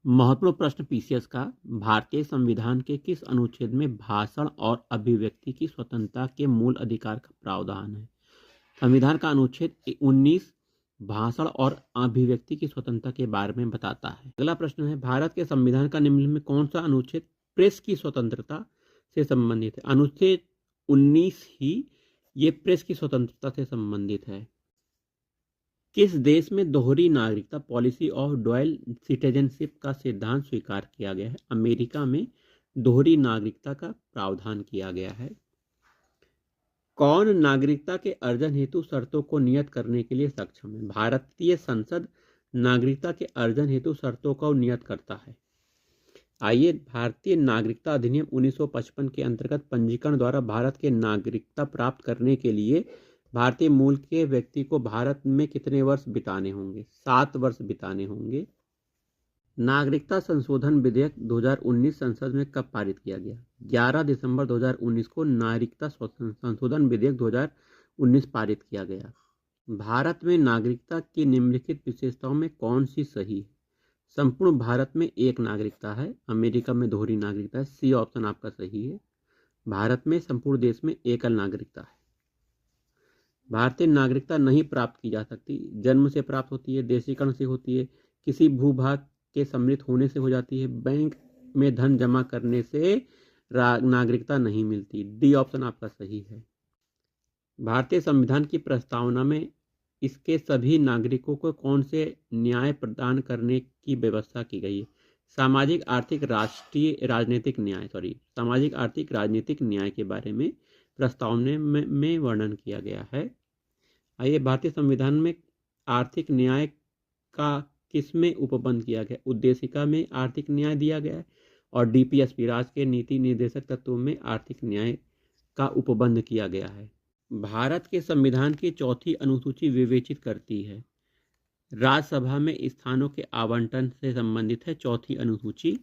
महत्वपूर्ण प्रश्न पीसीएस का। भारतीय संविधान के किस अनुच्छेद में भाषण और अभिव्यक्ति की स्वतंत्रता के मूल अधिकार का प्रावधान है? संविधान का अनुच्छेद 19 भाषण और अभिव्यक्ति की स्वतंत्रता के बारे में बताता है। अगला प्रश्न है, भारत के संविधान का निम्नलिखित में कौन सा अनुच्छेद प्रेस की स्वतंत्रता से संबंधित है? अनुच्छेद 19 ही ये प्रेस की स्वतंत्रता से संबंधित है। किस देश में दोहरी नागरिकता पॉलिसी ऑफ डुअल सिटीजनशिप का सिद्धांत स्वीकार किया गया है? अमेरिका में दोहरी नागरिकता का प्रावधान किया गया है। कौन नागरिकता के अर्जन हेतु शर्तों को नियत करने के लिए सक्षम है? भारतीय संसद नागरिकता के अर्जन हेतु शर्तों को नियत करता है। आइए, भारतीय नागरिकता अधिनियम 1955 के अंतर्गत पंजीकरण द्वारा भारत के नागरिकता प्राप्त करने के लिए भारतीय मूल के व्यक्ति को भारत में कितने वर्ष बिताने होंगे? 7 वर्ष बिताने होंगे। नागरिकता संशोधन विधेयक 2019 संसद में कब पारित किया गया? 11 दिसंबर 2019 को नागरिकता संशोधन विधेयक 2019 पारित किया गया। भारत में नागरिकता की निम्नलिखित विशेषताओं में कौन सी सही है? संपूर्ण भारत में एक नागरिकता है। अमेरिका में दोहरी नागरिकता है। सी ऑप्शन आपका सही है। भारत में संपूर्ण देश में एकल नागरिकता है। भारतीय नागरिकता नहीं प्राप्त की जा सकती। जन्म से प्राप्त होती है, देशीकरण से होती है, किसी भूभाग के सम्मिलित होने से हो जाती है, बैंक में धन जमा करने से नागरिकता नहीं मिलती। डी ऑप्शन आपका सही है। भारतीय संविधान की प्रस्तावना में इसके सभी नागरिकों को कौन से न्याय प्रदान करने की व्यवस्था की गई है? सामाजिक आर्थिक राजनीतिक न्याय के बारे में प्रस्तावना में वर्णन किया गया है। आइए, भारतीय संविधान में आर्थिक न्याय का किसमें उपबंध किया गया? उद्देशिका में आर्थिक न्याय दिया गया है और डीपीएसपी राज्य के नीति निर्देशक तत्वों में आर्थिक न्याय का उपबंध किया गया है। भारत के संविधान की चौथी अनुसूची विवेचित करती है राज्यसभा में स्थानों के आवंटन से संबंधित है चौथी अनुसूची।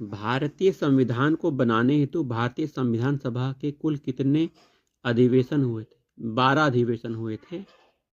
भारतीय संविधान को बनाने हेतु भारतीय संविधान सभा के कुल कितने अधिवेशन हुए थे? 12 अधिवेशन हुए थे।